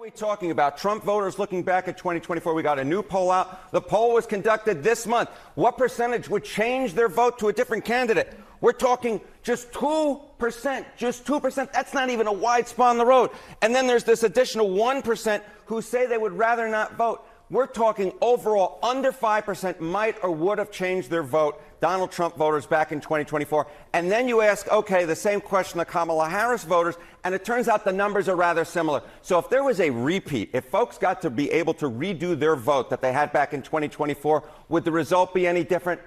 we talking about? Trump voters looking back at 2024. We got a new poll out. The poll was conducted this month. What percentage would change their vote to a different candidate? We're talking just 2%, just 2%. That's not even a wide spot on the road. And then there's this additional 1% who say they would rather not vote. We're talking overall under 5% might or would have changed their vote, Donald Trump voters back in 2024. And then you ask, okay, the same question to Kamala Harris voters, and it turns out the numbers are rather similar. So if there was a repeat, if folks got to be able to redo their vote that they had back in 2024, would the result be any different?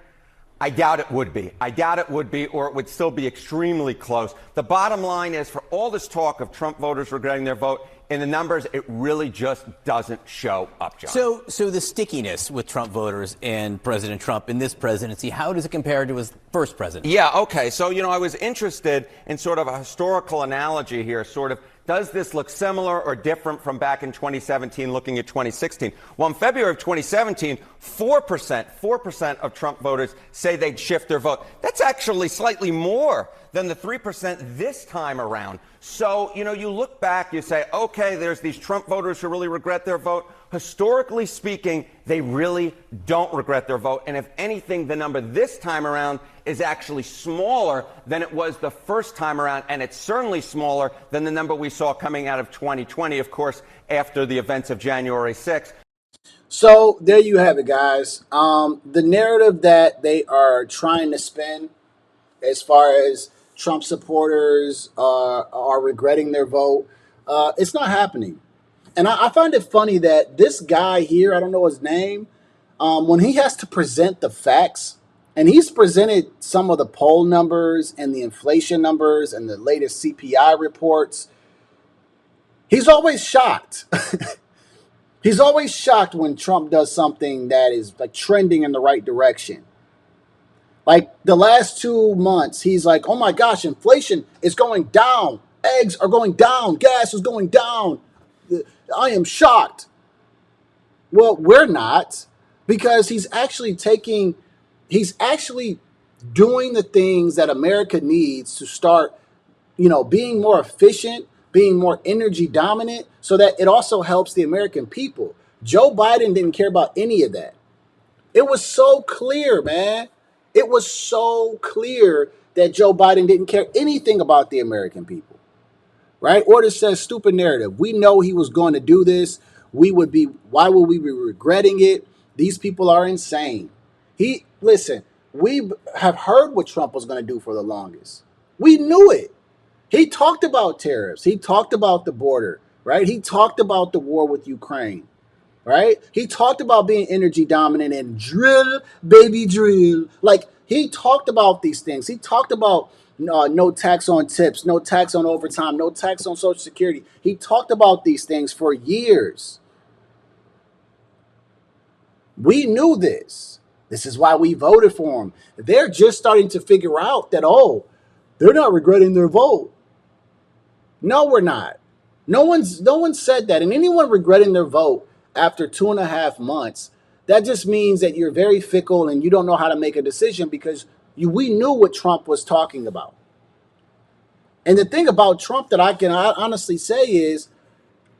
I doubt it would be. I doubt it would be, or it would still be extremely close. The bottom line is, for all this talk of Trump voters regretting their vote, in the numbers, it really just doesn't show up, John. So the stickiness with Trump voters and President Trump in this presidency, how does it compare to his first presidency? Yeah, okay. So, I was interested in sort of a historical analogy here, sort of, does this look similar or different from back in 2017, looking at 2016? Well, in February of 2017, 4% of Trump voters say they'd shift their vote. That's actually slightly more than the 3% this time around. So, you look back, you say, okay, there's these Trump voters who really regret their vote. Historically speaking, they really don't regret their vote. And if anything, the number this time around is actually smaller than it was the first time around. And it's certainly smaller than the number we saw coming out of 2020, of course, after the events of January 6th. So there you have it, guys. The narrative that they are trying to spin as far as Trump supporters are regretting their vote, it's not happening. And I find it funny that this guy here, I don't know his name, when he has to present the facts, and he's presented some of the poll numbers and the inflation numbers and the latest CPI reports, he's always shocked. He's always shocked when Trump does something that is like trending in the right direction. Like the last 2 months, he's like, oh my gosh, inflation is going down. Eggs are going down. Gas is going down. I am shocked. Well, we're not, because he's actually doing the things that America needs to start, being more efficient, being more energy dominant, so that it also helps the American people. Joe Biden didn't care about any of that. It was so clear, man. It was so clear that Joe Biden didn't care anything about the American people, right? Or it says stupid narrative. We know he was going to do this. Why would we be regretting it? These people are insane. Listen, we have heard what Trump was going to do for the longest. We knew it. He talked about tariffs. He talked about the border, right? He talked about the war with Ukraine, right? He talked about being energy dominant and drill, baby, drill. Like, he talked about these things. He talked about no tax on tips, no tax on overtime, no tax on Social Security. He talked about these things for years. We knew this. This is why we voted for him. They're just starting to figure out that, they're not regretting their vote. No, we're not. No one said that. And anyone regretting their vote after 2.5 months, that just means that you're very fickle and you don't know how to make a decision, because we knew what Trump was talking about. And the thing about Trump that I can honestly say is,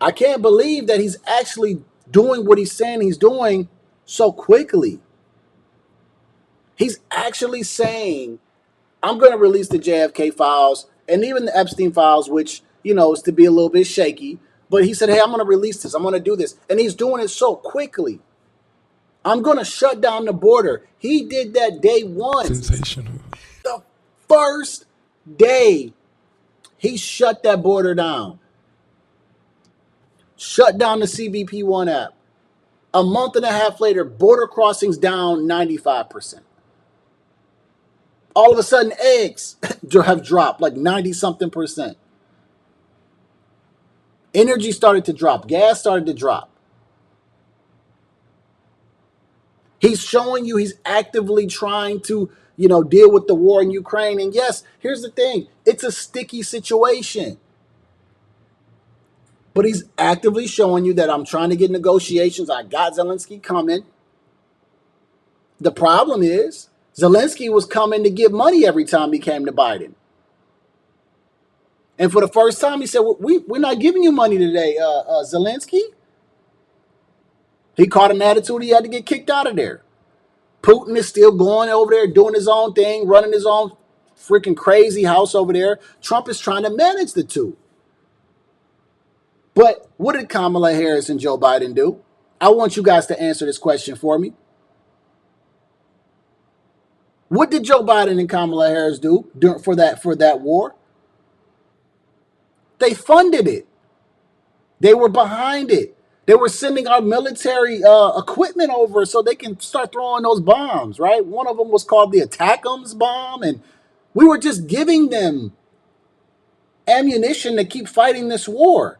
I can't believe that he's actually doing what he's saying he's doing so quickly. He's actually saying, I'm going to release the JFK files and even the Epstein files, which, is to be a little bit shaky. But he said, hey, I'm going to release this. I'm going to do this. And he's doing it so quickly. I'm going to shut down the border. He did that day one. Sensational. The first day, he shut that border down. Shut down the CBP1 app. A month and a half later, border crossings down 95%. All of a sudden, eggs have dropped like 90-something%. Energy started to drop. Gas started to drop. He's showing you he's actively trying to, deal with the war in Ukraine. And yes, here's the thing. It's a sticky situation. But he's actively showing you that I'm trying to get negotiations. I got Zelensky coming. The problem is, Zelensky was coming to get money every time he came to Biden. And for the first time, he said, we're not giving you money today, Zelensky. He caught an attitude. He had to get kicked out of there. Putin is still going over there, doing his own thing, running his own freaking crazy house over there. Trump is trying to manage the two. But what did Kamala Harris and Joe Biden do? I want you guys to answer this question for me. What did Joe Biden and Kamala Harris do for that war? They funded it. They were behind it. They were sending our military equipment over so they can start throwing those bombs, right? One of them was called the Attackums bomb, and we were just giving them ammunition to keep fighting this war.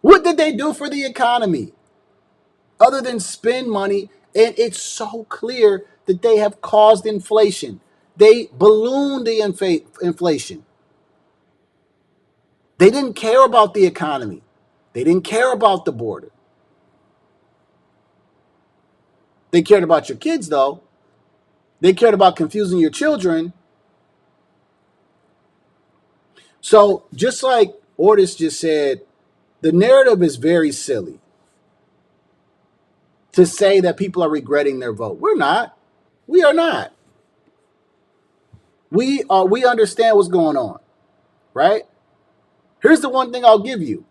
What did they do for the economy other than spend money? And it's so clear that they have caused inflation. They ballooned the inflation. They didn't care about the economy. They didn't care about the border. They cared about your kids, though. They cared about confusing your children. So just like Ortis just said, the narrative is very silly to say that people are regretting their vote. We're not. We are not. We understand what's going on, right? Here's the one thing I'll give you,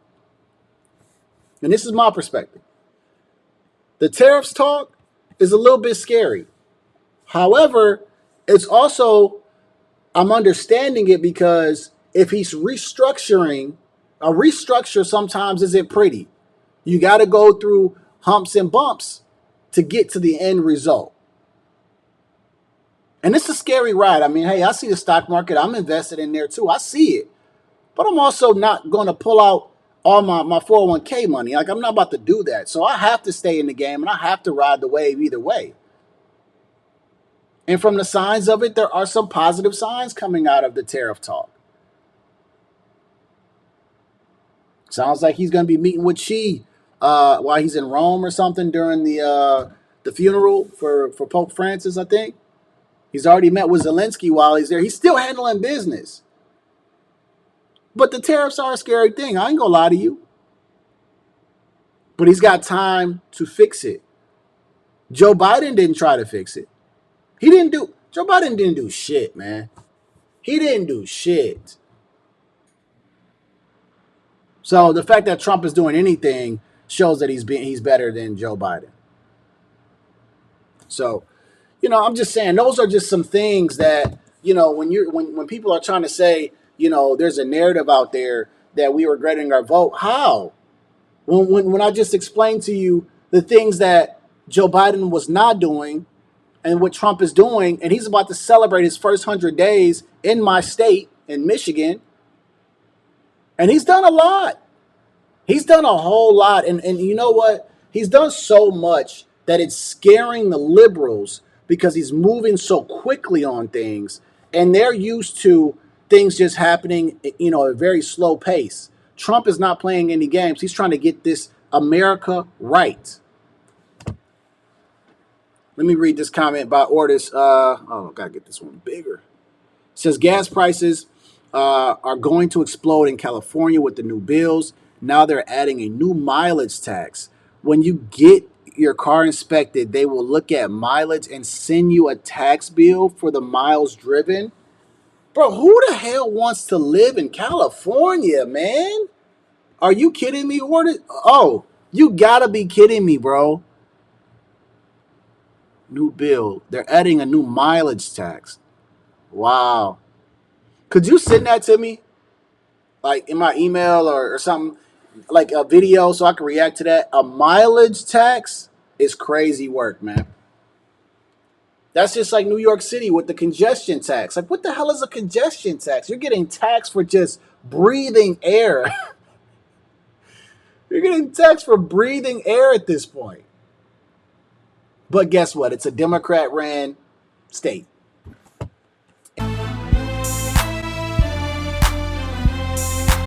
and this is my perspective. The tariffs talk is a little bit scary. However, it's also, I'm understanding it because if he's restructuring, a restructure sometimes isn't pretty. You got to go through humps and bumps to get to the end result. And it's a scary ride. I mean, hey, I see the stock market. I'm invested in there too. I see it. But I'm also not going to pull out all my 401k money. Like, I'm not about to do that. So I have to stay in the game and I have to ride the wave either way. And from the signs of it, there are some positive signs coming out of the tariff talk. Sounds like he's going to be meeting with Xi while he's in Rome or something during the funeral for Pope Francis, I think. He's already met with Zelensky while he's there. He's still handling business. But the tariffs are a scary thing. I ain't going to lie to you. But he's got time to fix it. Joe Biden didn't try to fix it. Joe Biden didn't do shit, man. He didn't do shit. So the fact that Trump is doing anything shows that he's better than Joe Biden. So, I'm just saying those are just some things that, when people are trying to say, there's a narrative out there that we are regretting our vote. How? When I just explained to you the things that Joe Biden was not doing and what Trump is doing, and he's about to celebrate his first 100 days in my state, in Michigan, and he's done a lot. He's done a whole lot, and you know what? He's done so much that it's scaring the liberals because he's moving so quickly on things, and they're used to things just happening, at a very slow pace. Trump is not playing any games. He's trying to get this America right. Let me read this comment by Ortis. Gotta get this one bigger. It says gas prices are going to explode in California with the new bills. Now they're adding a new mileage tax. When you get your car inspected, they will look at mileage and send you a tax bill for the miles driven. Bro, who the hell wants to live in California, man? Are you kidding me? Oh, you gotta be kidding me, bro. New bill. They're adding a new mileage tax. Wow. Could you send that to me? Like in my email or something? Like a video so I can react to that? A mileage tax is crazy work, man. That's just like New York City with the congestion tax. Like, what the hell is a congestion tax? You're getting taxed for just breathing air. You're getting taxed for breathing air at this point. But guess what? It's a Democrat-ran state.